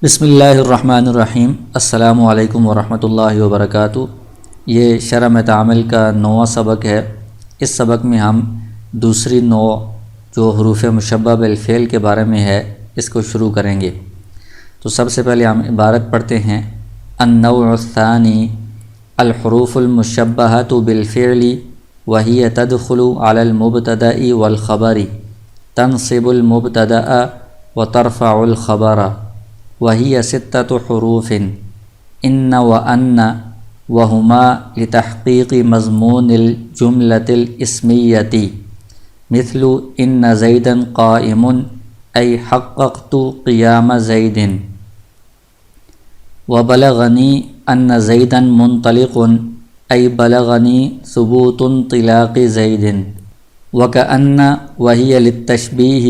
بسم اللہ الرحمن الرحیم۔ السلام علیکم ورحمۃ اللہ وبرکاتہ۔ یہ شرح متعامل کا 9واں سبق ہے۔ اس سبق میں ہم دوسری نوع جو حروف مشبہ بالفعل کے بارے میں ہے اس کو شروع کریں گے۔ تو سب سے پہلے ہم عبارت پڑھتے ہیں۔ النوع الثانی الحروف المشبہۃ بالفعل وہی تدخل علی المبتدأ والخبر تنصب المبتدأ وترفع الخبر وهي 6 حروف ان وان وهما لتحقيق مضمون الجملة الاسمية مثل ان زيدا قائم أي حققت قيام زيد وبلغني ان زيدا منطلق أي بلغني ثبوت انطلاق زيد وكأن وهي للتشبيه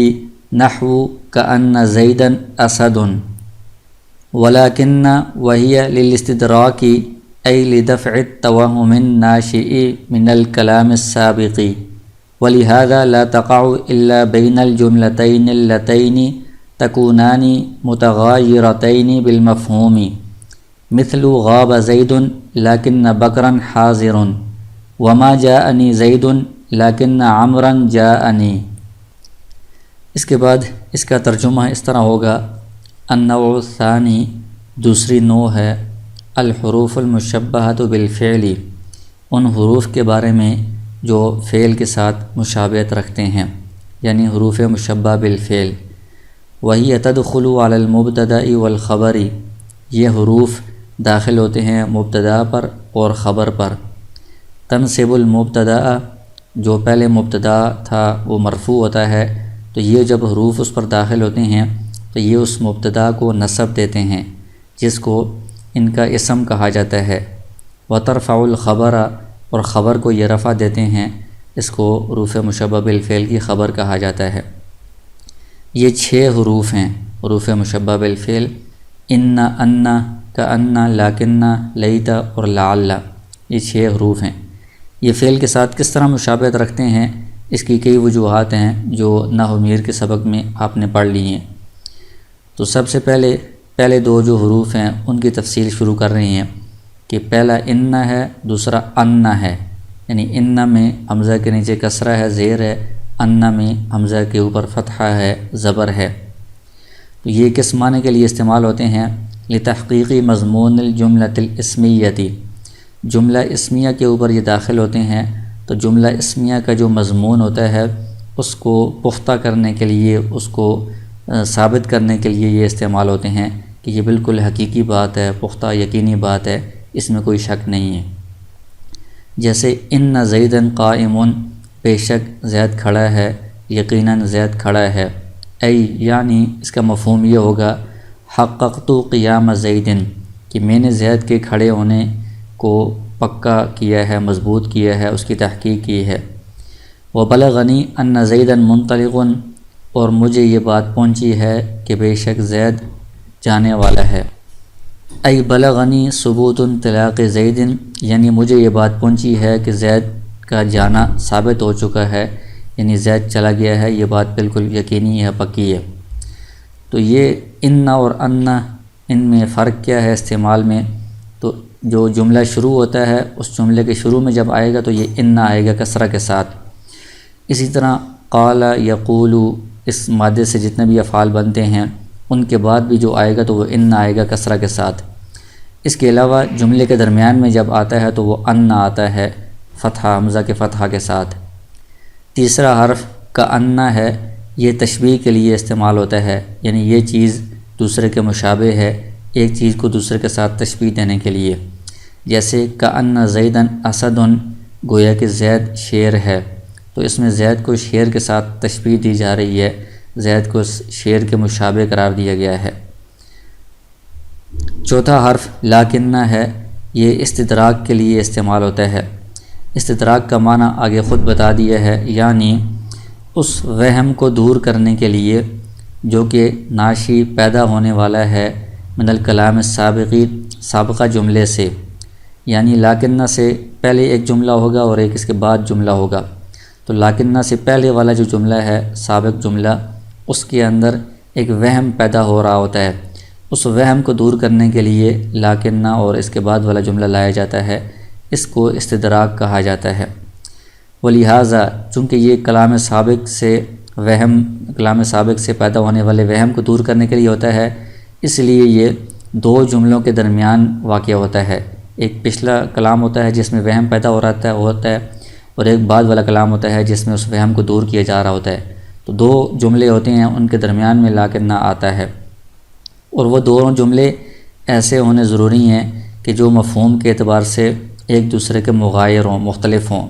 نحو كأن زيدا أسد ولكن وهي للاستدراك أي لدفع التوهم الناشئ من الكلام السابق ولهذا لا تقع إلا بين الجملتين اللتين تكونان متغايرتين بالمفهوم مثل غاب زيد لكن بكرا حاضر وما جاءني زيد لكن عمرا جاءني۔ اس کے بعد اس کا ترجمہ اس طرح ہوگا۔ النوع الثانی دوسری نوع ہے الحروف المشبہۃ بالفعل، ان حروف کے بارے میں جو فعل کے ساتھ مشابہت رکھتے ہیں، یعنی حروف مشبہ بالفعل۔ وہی تدخل علی المبتدأ والخبر، یہ حروف داخل ہوتے ہیں مبتدا پر اور خبر پر۔ تنصب المبتدأ، جو پہلے مبتدا تھا وہ مرفوع ہوتا ہے، تو یہ جب حروف اس پر داخل ہوتے ہیں تو یہ اس مبتدا کو نصب دیتے ہیں جس کو ان کا اسم کہا جاتا ہے۔ وترفع الخبر، اور خبر کو یہ رفع دیتے ہیں، اس کو حروف مشبہ بالفعل کی خبر کہا جاتا ہے۔ یہ 6 حروف ہیں حروف مشبہ بالفعل، ان، کأن، لکن، لیت اور لعل، یہ 6 حروف ہیں۔ یہ فعل کے ساتھ کس طرح مشابہت رکھتے ہیں، اس کی کئی وجوہات ہیں جو نحو میر کے سبق میں آپ نے پڑھ لی ہیں۔ تو سب سے پہلے 2 جو حروف ہیں ان کی تفصیل شروع کر رہے ہیں کہ پہلا ان ہے، دوسرا ان ہے، یعنی ان میں حمزہ کے نیچے کسرہ ہے، زیر ہے، ان میں حمزہ کے اوپر فتحہ ہے، زبر ہے۔ تو یہ کس معنی کے لیے استعمال ہوتے ہیں؟ لتحقیق مضمون الجملۃ الاسمیہ، جملہ اسمیہ کے اوپر یہ داخل ہوتے ہیں، تو جملہ اسمیہ کا جو مضمون ہوتا ہے اس کو پختہ کرنے کے لیے، اس کو ثابت کرنے کے لیے یہ استعمال ہوتے ہیں کہ یہ بالکل حقیقی بات ہے، پختہ یقینی بات ہے، اس میں کوئی شک نہیں ہے۔ جیسے ان زیدا قائم، بے شک زید کھڑا ہے، یقیناً زید کھڑا ہے۔ ای، یعنی اس کا مفہوم یہ ہوگا حققت قیام زید، کہ میں نے زید کے کھڑے ہونے کو پکا کیا ہے، مضبوط کیا ہے، اس کی تحقیق کی ہے۔ وبلغنی ان زیدا منطلق، اور مجھے یہ بات پہنچی ہے کہ بے شک زید جانے والا ہے۔ ای بلغنی ثبوت انطلاق زید، یعنی مجھے یہ بات پہنچی ہے کہ زید کا جانا ثابت ہو چکا ہے، یعنی زید چلا گیا ہے، یہ بات بالکل یقینی ہے، پکی ہے۔ تو یہ ان اور ان میں فرق کیا ہے استعمال میں؟ تو جو جملہ شروع ہوتا ہے اس جملے کے شروع میں جب آئے گا تو یہ ان آئے گا کسرہ کے ساتھ۔ اسی طرح قال، یقول، اس مادے سے جتنے بھی افعال بنتے ہیں ان کے بعد بھی جو آئے گا تو وہ ان آئے گا کسرہ کے ساتھ۔ اس کے علاوہ جملے کے درمیان میں جب آتا ہے تو وہ ان آتا ہے فتحہ، حمزہ کے فتحہ کے ساتھ۔ تیسرا حرف کأن ہے، یہ تشبیہ کے لیے استعمال ہوتا ہے، یعنی یہ چیز دوسرے کے مشابہ ہے، ایک چیز کو دوسرے کے ساتھ تشبیہ دینے کے لیے۔ جیسے کأن زیدا اسد، گویا کہ زید شیر ہے، تو اس میں زید کو شیر کے ساتھ تشبیہ دی جا رہی ہے، زید کو شیر کے مشابہ قرار دیا گیا ہے۔ چوتھا حرف لاکن ہے، یہ استدراک کے لیے استعمال ہوتا ہے۔ استدراک کا معنی آگے خود بتا دیا ہے، یعنی اس وہم کو دور کرنے کے لیے جو کہ ناشی پیدا ہونے والا ہے من الکلام السابقی، سابقہ جملے سے، یعنی لاکنہ سے پہلے ایک جملہ ہوگا اور ایک اس کے بعد جملہ ہوگا۔ تو لاکنہ سے پہلے والا جو جملہ ہے سابق جملہ، اس کے اندر ایک وہم پیدا ہو رہا ہوتا ہے، اس وہم کو دور کرنے کے لیے لاکنہ اور اس کے بعد والا جملہ لایا جاتا ہے، اس کو استدراک کہا جاتا ہے۔ ولہٰذا چونکہ یہ کلام سابق سے پیدا ہونے والے وہم کو دور کرنے کے لیے ہوتا ہے، اس لیے یہ دو جملوں کے درمیان واقع ہوتا ہے۔ ایک پچھلا کلام ہوتا ہے جس میں وہم پیدا ہو رہا ہوتا ہے اور ایک بعد والا کلام ہوتا ہے جس میں اس وہم کو دور کیا جا رہا ہوتا ہے۔ تو دو جملے ہوتے ہیں، ان کے درمیان میں لاکنہ آتا ہے، اور وہ دونوں جملے ایسے ہونے ضروری ہیں کہ جو مفہوم کے اعتبار سے ایک دوسرے کے مغایر ہوں، مختلف ہوں۔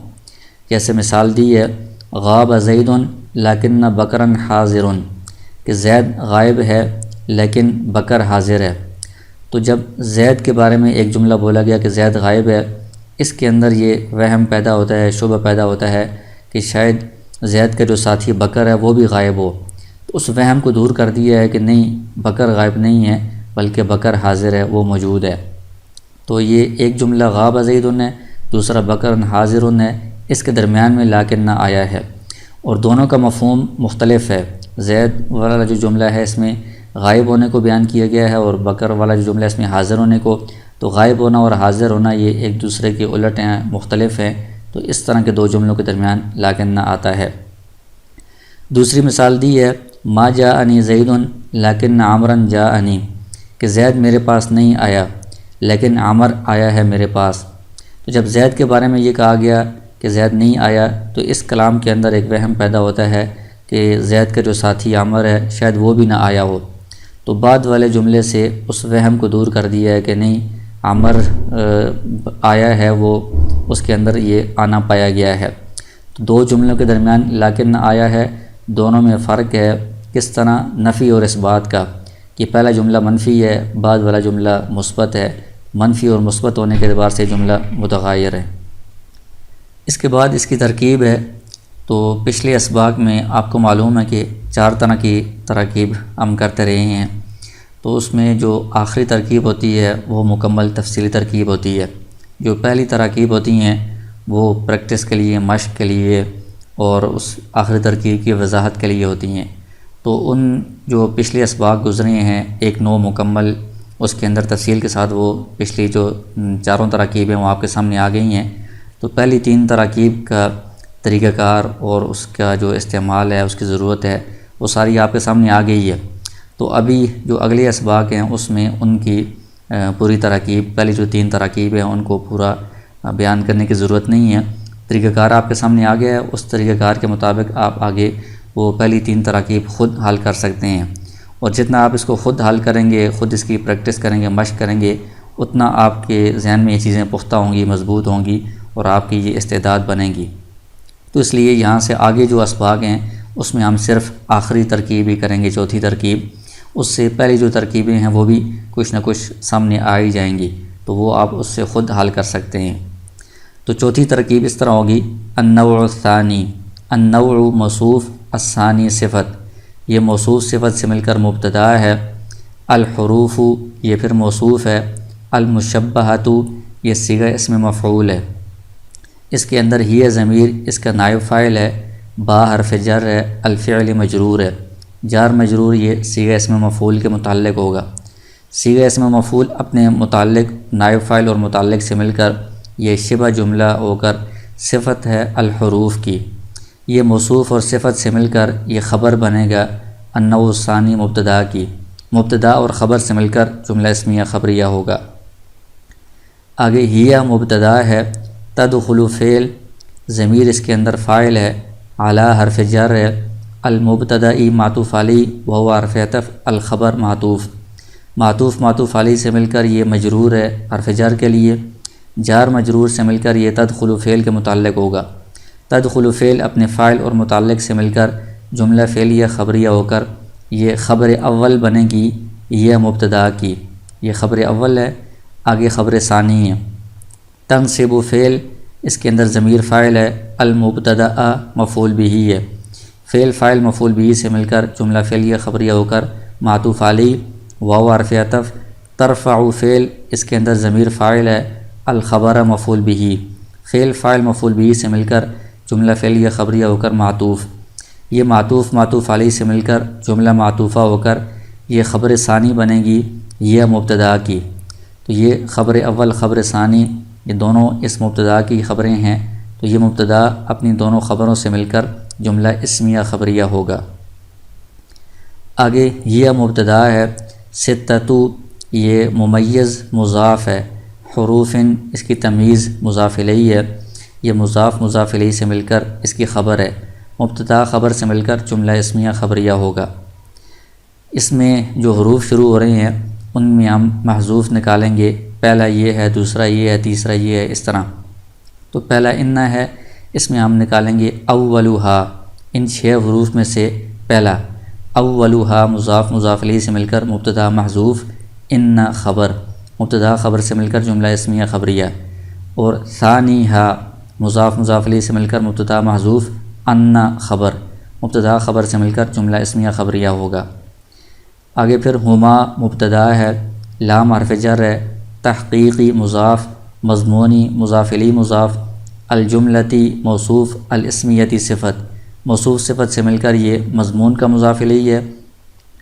جیسے مثال دی ہے غاب زید لیکن بکرا حاضر، کہ زید غائب ہے لیکن بکر حاضر ہے۔ تو جب زید کے بارے میں ایک جملہ بولا گیا کہ زید غائب ہے، اس کے اندر یہ وہم پیدا ہوتا ہے، شبہ پیدا ہوتا ہے کہ شاید زید کا جو ساتھی بکر ہے وہ بھی غائب ہو۔ تو اس وہم کو دور کر دیا ہے کہ نہیں، بکر غائب نہیں ہے بلکہ بکر حاضر ہے، وہ موجود ہے۔ تو یہ ایک جملہ غاب زید ہے، دوسرا بکر حاضر ہے، اس کے درمیان میں لاکنہ آیا ہے، اور دونوں کا مفہوم مختلف ہے۔ زید والا جو جملہ ہے اس میں غائب ہونے کو بیان کیا گیا ہے، اور بکر والا جو جملہ ہے اس میں حاضر ہونے کو۔ تو غائب ہونا اور حاضر ہونا یہ ایک دوسرے کے الٹ ہیں، مختلف ہیں، تو اس طرح کے دو جملوں کے درمیان لاکنہ آتا ہے۔ دوسری مثال دی ہے ما جاءنی زید لیکن عمرا جاءنی، کہ زید میرے پاس نہیں آیا لیکن عمر آیا ہے میرے پاس۔ تو جب زید کے بارے میں یہ کہا گیا کہ زید نہیں آیا، تو اس کلام کے اندر ایک وہم پیدا ہوتا ہے کہ زید کا جو ساتھی عمر ہے شاید وہ بھی نہ آیا ہو۔ تو بعد والے جملے سے اس وہم کو دور کر دیا ہے کہ نہیں، عمر آیا ہے، وہ اس کے اندر یہ آنا پایا گیا ہے۔ تو دو جملوں کے درمیان لیکن آیا ہے، دونوں میں فرق ہے کس طرح نفی اور اثبات کا، کہ پہلا جملہ منفی ہے، بعد والا جملہ مثبت ہے۔ منفی اور مثبت ہونے کے اعتبار سے جملہ متغیر ہے۔ اس کے بعد اس کی ترکیب ہے۔ تو پچھلے اسباق میں آپ کو معلوم ہے کہ 4 طرح کی تراکیب ہم کرتے رہے ہیں، تو اس میں جو آخری ترکیب ہوتی ہے وہ مکمل تفصیلی ترکیب ہوتی ہے۔ جو پہلی تراکیب ہوتی ہیں وہ پریکٹس کے لیے، مشق کے لیے، اور اس آخری ترکیب کی وضاحت کے لیے ہوتی ہیں۔ تو ان جو پچھلے اسباق گزرے ہیں، ایک نو مکمل، اس کے اندر تفصیل کے ساتھ وہ پچھلی جو 4 تراکیب ہیں وہ آپ کے سامنے آ گئی ہیں۔ تو پہلی 3 تراکیب کا طریقہ کار اور اس کا جو استعمال ہے، اس کی ضرورت ہے، وہ ساری آپ کے سامنے آ گئی ہے۔ تو ابھی جو اگلے اسباق ہیں اس میں ان کی پوری تراکیب، پہلی جو 3 تراکیب ہیں ان کو پورا بیان کرنے کی ضرورت نہیں ہے۔ طریقہ کار آپ کے سامنے آ گیا ہے، اس طریقہ کار کے مطابق آپ آگے وہ پہلی 3 تراکیب خود حل کر سکتے ہیں، اور جتنا آپ اس کو خود حل کریں گے، خود اس کی پریکٹس کریں گے، مشق کریں گے، اتنا آپ کے ذہن میں یہ چیزیں پختہ ہوں گی، مضبوط ہوں گی، اور آپ کی یہ استعداد بنے گی۔ تو اس لیے یہاں سے آگے جو اسباق ہیں اس میں ہم صرف آخری ترکیب ہی کریں گے، چوتھی ترکیب۔ اس سے پہلی جو ترکیبیں ہیں وہ بھی کچھ نہ کچھ سامنے آ ہی جائیں گی، تو وہ آپ اس سے خود حل کر سکتے ہیں۔ تو چوتھی ترکیب اس طرح ہوگی النوع الثانی، النوع موصوف، الثانی صفت، یہ موصوف صفت سے مل کر مبتدا ہے، الحروف یہ پھر موصوف ہے، المشبہۃ یہ صیغہ اسم مفعول ہے، اس کے اندر ہی ضمیر اس کا نائب فاعل ہے، با حرف جر ہے، الفعل مجرور ہے، جار مجرور یہ صیغہ اسم مفعول کے متعلق ہوگا۔ صیغہ اسم مفعول اپنے متعلق، نائب فاعل اور متعلق سے مل کر یہ شبہ جملہ ہو کر صفت ہے الحروف کی۔ یہ موصوف اور صفت سے مل کر یہ خبر بنے گا النوع الثانی مبتدا کی، مبتدا اور خبر سے مل کر جملہ اسمیہ خبریہ ہوگا۔ آگے ہیہ مبتدا ہے، تدخل فعل، ضمیر اس کے اندر فاعل ہے، علی حرف جر ہے، المبتدائی معطوف علی وہو حرف عطف، الخبر معطوف، معطوف علی سے مل کر یہ مجرور ہے حرف جر کے لیے، جار مجرور سے مل کر یہ تدخل فعل کے متعلق ہوگا۔ تدخل فعل اپنے فاعل اور متعلق سے مل کر جملہ فعلیہ خبریہ ہو کر یہ خبر اول بنے گی یہ مبتدا کی، یہ خبر اول ہے، آگے خبر ثانی ہے۔ تنصب فعل اس کے اندر ضمیر فاعل ہے، المبتدا مفعول بہ ہے، فعل فاعل مفعول بہ سے مل کر جملہ فعلیہ خبریہ ہو کر معطوف علی واو حرف عطف، ترفع فعل اس کے اندر ضمیر فاعل ہے، الخبر مفعول بہ، فعل فاعل مفعول بہ سے مل کر جملہ فعلیہ خبریہ ہو کر معطوف، یہ معطوف علی سے مل کر جملہ معطوفہ ہو کر یہ خبر ثانی بنے گی یہ مبتدا کی، تو یہ خبر اول خبر ثانی یہ دونوں اس مبتدا کی خبریں ہیں، تو یہ مبتدا اپنی دونوں خبروں سے مل کر جملہ اسمیہ خبریہ ہوگا۔ آگے یہ مبتدا ہے، ستتو یہ ممیز مضاف ہے، حروفن اس کی تمیز مضاف الیہ ہے، یہ مضاف مضاف الیہ سے مل کر اس کی خبر ہے، مبتدا خبر سے مل کر جملہ اسمیہ خبریہ ہوگا۔ اس میں جو حروف شروع ہو رہے ہیں ان میں ہم محذوف نکالیں گے، پہلا یہ ہے، دوسرا یہ ہے، تیسرا یہ ہے، اس طرح۔ تو پہلا انّ ہے، اس میں ہم نکالیں گے اولھا، ان 6 حروف میں سے پہلا، اولھا مضاف مضاف الیہ سے مل کر مبتدا محذوف، انّ خبر، مبتدا خبر سے مل کر جملہ اسمیہ خبریہ، اور ثانیھا مضاف مضاف الیہ سے مل کر مبتدا محذوف، انّ خبر، مبتدا خبر سے مل کر جملہ اسمیہ خبریہ ہوگا۔ آگے پھر ہما مبتدا ہے، لام حرف جر ہے، تحقیقی مضاف، مضمونی مضاف الیہ مضاف، الجملتی موصوف، الاسمیتی صفت، موصوف صفت سے مل کر یہ مضمون کا مضاف الیہ ہے،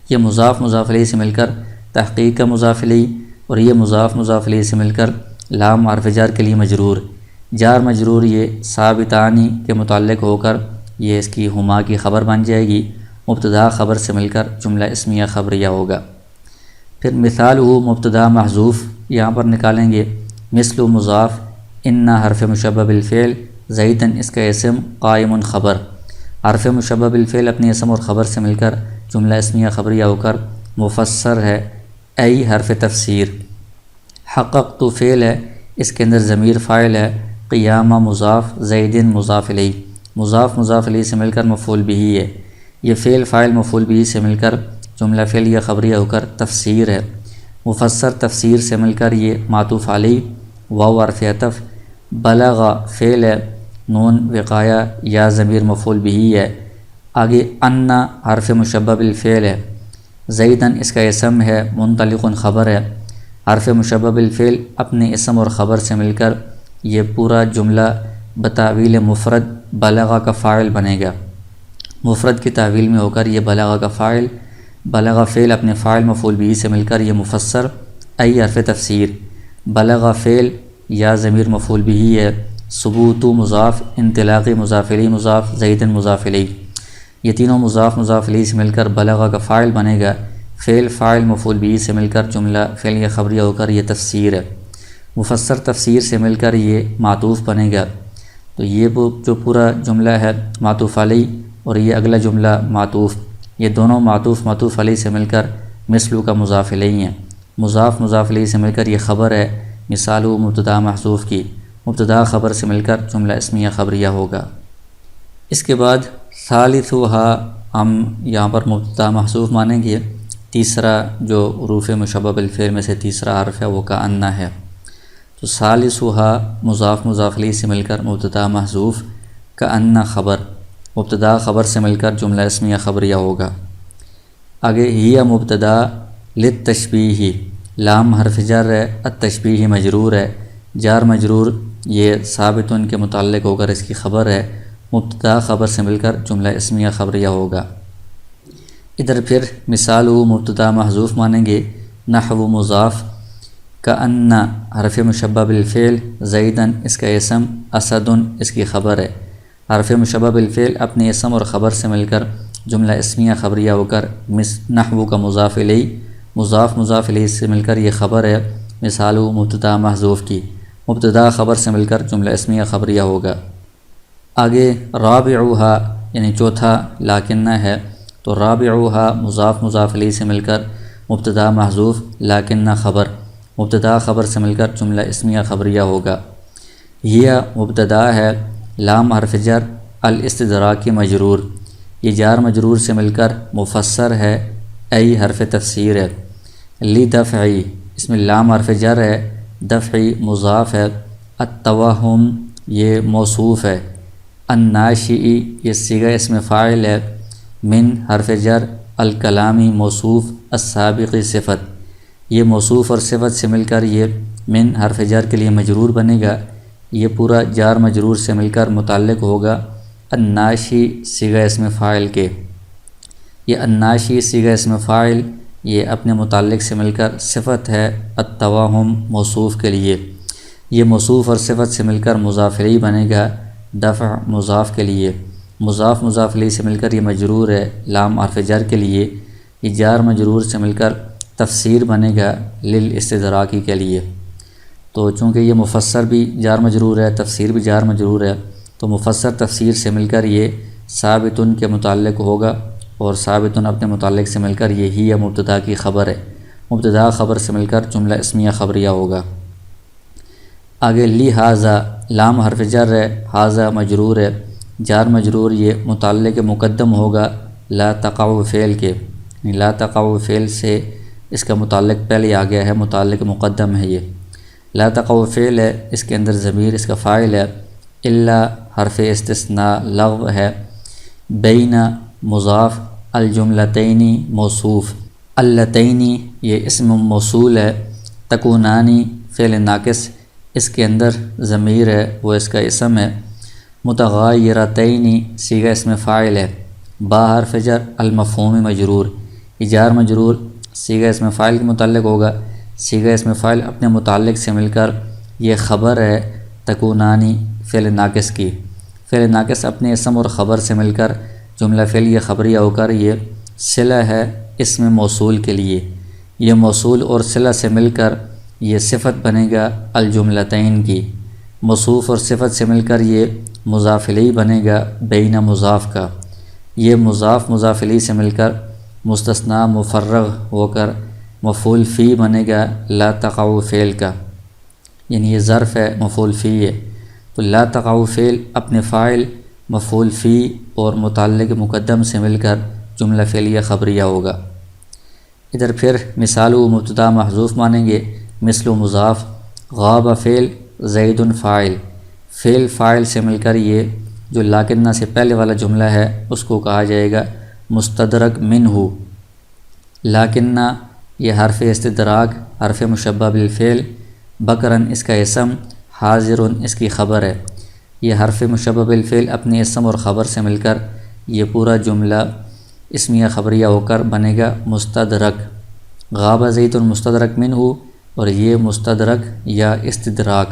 یہ مضاف مضاف الیہ سے مل کر تحقیق کا مضاف الیہ، اور یہ مضاف مضاف الیہ سے مل کر لام حرف جر کے لیے مجرور، جار مجرور یہ ثابتانی کے متعلق ہو کر یہ اس کی ہما کی خبر بن جائے گی، مبتدا خبر سے مل کر جملہ اسمیہ خبریہ ہوگا۔ پھر مثال ہو مبتدا محذوف یہاں پر نکالیں گے، مثل مضاف، انّ حرف مشبہ بالفعل، زیدن اس کا اسم، قائم خبر، حرف مشبہ بالفعل اپنے اسم اور خبر سے مل کر جملہ اسمیہ خبریہ ہو کر مفسر ہے، ای حرف تفسیر، حققت فعل ہے، اس کے اندر ضمیر فاعل ہے، قیامہ مضاف، زیدن مضاف الیہ، مضاف مضاف الیہ سے مل کر مفعول بہ ہے، یہ فعل فاعل مفعول بہ سے مل کر جملہ فعلیہ خبریہ ہو کر تفسیر ہے، مفسر تفسیر سے مل کر یہ معطوف علیہ، واو حرف عطف، بلغ فعل ہے، نون وقایہ یا ضمیر مفعول بہ ہے، آگے انّ حرف مشبہ بالفعل ہے، زیدن اس کا اسم ہے، منطلق خبر ہے، حرف مشبہ بالفعل اپنے اسم اور خبر سے مل کر یہ پورا جملہ بتاویل مفرد بلغ کا فاعل بنے گا، مفرد کی تعویل میں ہو کر یہ بلغ کا فاعل، بلغ فعل اپنے فاعل مفعول بہ سے مل کر یہ مفسر، ای حرف تفسیر، بلغ فعل یا ضمیر مفعول بہ ہے، ثبوت مضاف، انطلاقی مضاف الیہ مضاف، زیدن مضاف الیہ، یہ تینوں مضاف مضاف الیہ سے مل کر بلغ کا فاعل بنے گا، فعل فاعل مفعول بہ سے مل کر جملہ فعلیہ خبریہ ہو کر یہ تفسیر ہے، مفسر تفسیر سے مل کر یہ معطوف بنے گا، تو یہ جو پورا جملہ ہے معطوف علیہ اور یہ اگلا جملہ معطوف، یہ دونوں معطوف علیہ سے مل کر مثل کا مضاف الیہ ہیں، مضاف مضاف الیہ سے مل کر یہ خبر ہے، مثال مبتدا محذوف کی، مبتدا خبر سے مل کر جملہ اسمیہ خبریہ ہوگا۔ اس کے بعد ثالثھا ہم یہاں پر مبتدا محذوف مانیں گے، تیسرا جو حروف مشبہ بالفعل میں سے تیسرا حرف ہے وہ کأنّ ہے، تو ثالثھا مضاف مضاف الیہ سے مل کر مبتدا محذوف، کأنّ خبر، مبتدا خبر سے مل کر جملہ اسمیہ خبریہ ہوگا۔ آگے ہی مبتدا للتشبیہ، لام حرف جر ہے، التشبیہ مجرور ہے، جار مجرور یہ ثابت ان کے متعلق ہو کر اس کی خبر ہے، مبتدا خبر سے مل کر جملہ اسمیہ خبریہ ہوگا۔ ادھر پھر مثال مبتدا محذوف مانیں گے، نحو مضاف، کأنّ حرف مشبہ بالفعل، زیدن اس کا اسم، اسدن اس کی خبر ہے، حرف مشبہ بالفعل اپنے اسم اور خبر سے مل کر جملہ اسمیہ خبریہ ہو کر نحو کا مضاف الیہ، مضاف مضاف الیہ سے مل کر یہ خبر ہے، مثال مبتدا محذوف کی، مبتدا خبر سے مل کر جملہ اسمیہ خبریہ ہوگا۔ آگے رابعھا یعنی چوتھا لاکنہ ہے، تو رابعھا مضاف مضاف الیہ سے مل کر مبتدا محذوف، لاکنہ خبر، مبتدا خبر سے مل کر جملہ اسمیہ خبریہ ہوگا۔ یہ مبتدا ہے، لام حرف جر، الاستدراکی مجرور، یہ جار مجرور سے مل کر مفسر ہے، ای حرف تفسیر ہے، لدفعی اس میں لام حرف جر ہے، دفعی مضاف ہے، التوہم یہ موصوف ہے، الناشئی یہ صیغہ اسم فاعل ہے، من حرف جر، الکلامی موصوف، السابقی صفت، یہ موصوف اور صفت سے مل کر یہ من حرف جر کے لیے مجرور بنے گا، یہ پورا جار مجرور سے مل کر متعلق ہوگا الناشی صیغہ اسم فاعل کے، یہ الناشی صیغہ اسم فاعل یہ اپنے متعلق سے مل کر صفت ہے التوہم موصوف کے لیے، یہ موصوف اور صفت سے مل کر مضاف الیہ بنے گا دفع مضاف کے لیے، مضاف مضاف الیہ سے مل کر یہ مجرور ہے لام حرف جر کے لیے، یہ جار مجرور سے مل کر تفسیر بنے گا للاستدراکی کے لیے۔ تو چونکہ یہ مفسر بھی جار مجرور ہے، تفسیر بھی جار مجرور ہے، تو مفسر تفسیر سے مل کر یہ ثابتن کے متعلق ہوگا، اور ثابتن اپنے متعلق سے مل کر یہ ہی مبتدا کی خبر ہے، مبتدا خبر سے مل کر جملہ اسمیہ خبریہ ہوگا۔ آگے لہٰذا لام حرف جر ہے، ھذا مجرور ہے، جار مجرور یہ متعلق مقدم ہوگا لا تقع فعل کے، لا تقع فعل سے اس کا متعلق پہلے آ گیا ہے، متعلق مقدم ہے یہ لا تقع فعل ہے، اس کے اندر ضمیر اس کا فاعل ہے، الا حرف استثناء لغو ہے، بین مضاف، الجملتین موصوف، اللتین یہ اسم موصول ہے، تکونانی فعل ناقص، اس کے اندر ضمیر ہے وہ اس کا اسم ہے، متغایرتین صیغہ اسم فاعل ہے، با حرف جر المفہوم مجرور، جار مجرور صیغہ اسم فاعل کے متعلق ہوگا، صیغہ اسم فاعل اپنے متعلق سے مل کر یہ خبر ہے تکونانی فعل ناقص کی، فعل ناقص اپنے اسم اور خبر سے مل کر جملہ فعلیہ خبریہ ہو کر یہ صلہ ہے اسم موصول کے لیے، یہ موصول اور صلہ سے مل کر یہ صفت بنے گا الجملتین کی، موصوف اور صفت سے مل کر یہ مضاف الیہ بنے گا بین مضاف کا، یہ مضاف مضاف الیہ سے مل کر مستثنیٰ مفرغ ہو کر مفعول فی بنے گا لا تقع فعل کا، یعنی یہ ظرف ہے مفعول فی ہے، تو لا تقع فعل اپنے فاعل مفعول فی اور متعلق مقدم سے مل کر جملہ فعلیہ خبریہ ہوگا۔ ادھر پھر مثال و مبتدا محذوف مانیں گے، مثل و مضاف، غاب فعل زید فاعل، فعل فاعل سے مل کر یہ جو لاکنہ سے پہلے والا جملہ ہے اس کو کہا جائے گا مستدرک منہ، لاکنہ یہ حرف استدراک، حرف مشبہ بالفعل، بکرن اس کا اسم، حاضرن اس کی خبر ہے، یہ حرف مشبہ بالفعل اپنے اسم اور خبر سے مل کر یہ پورا جملہ اسمیہ خبریہ ہو کر بنے گا مستدرک، غاب زید مستدرک منہ، اور یہ مستدرک یا استدراک،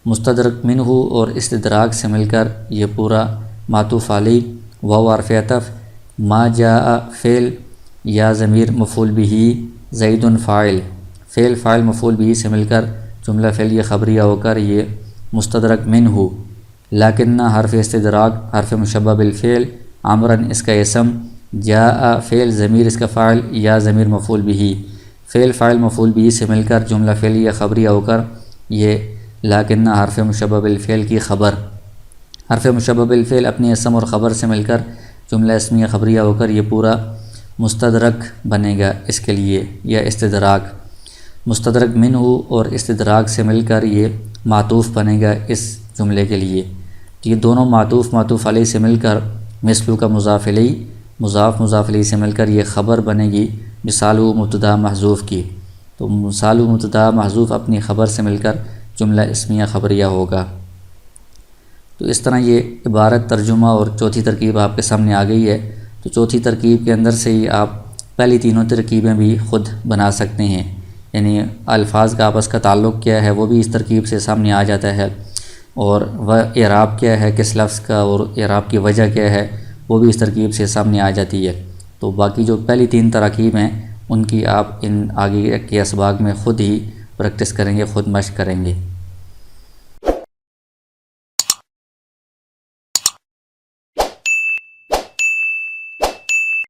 مستدرک منہ اور استدراک سے مل کر یہ پورا معطوف علیہ واو حرف عطف، ما جاء فعل یا ضمیر مفعول بہ زید فاعل، فعل فاعل مفعول بہ سے مل کر جملہ فعلیہ خبریہ ہو کر یہ مستدرک منہ، لاکنہ حرف استدراک، حرف مشبہ بالفعل، عمرن اس کا اسم، جاء فعل ضمیر اس کا فاعل یا ضمیر مفعول بہ، فعل فاعل مفعول بہ سے مل کر جملہ فعلیہ خبریہ ہو کر یہ لاکنہ حرف مشبہ بالفعل کی خبر، حرف مشبہ بالفعل اپنے اسم اور خبر سے مل کر جملہ اسمیہ خبریہ ہو کر یہ پورا مستدرک بنے گا اس کے لیے یا استدراک، مستدرک منہ اور استدراک سے مل کر یہ معطوف بنے گا اس جملے کے لیے، یہ دونوں معطوف معطوف علیہ سے مل کر مثلو کا مضاف الیہ، مضاف مضاف الیہ سے مل کر یہ خبر بنے گی مثال و مبتدا محذوف کی، تو مثال و مبتدا محذوف اپنی خبر سے مل کر جملہ اسمیہ خبریہ ہوگا۔ تو اس طرح یہ عبارت ترجمہ اور چوتھی ترکیب آپ کے سامنے آ گئی ہے، تو چوتھی ترکیب کے اندر سے ہی آپ پہلی تینوں ترکیبیں بھی خود بنا سکتے ہیں، یعنی الفاظ کا آپس کا تعلق کیا ہے وہ بھی اس ترکیب سے سامنے آ جاتا ہے، اور وہ اعراب کیا ہے کس لفظ کا اور اعراب کی وجہ کیا ہے وہ بھی اس ترکیب سے سامنے آ جاتی ہے۔ تو باقی جو پہلی تین تراکیب ہیں ان کی آپ ان آگے کے اسباق میں خود ہی پریکٹس کریں گے، خود مشق کریں گے۔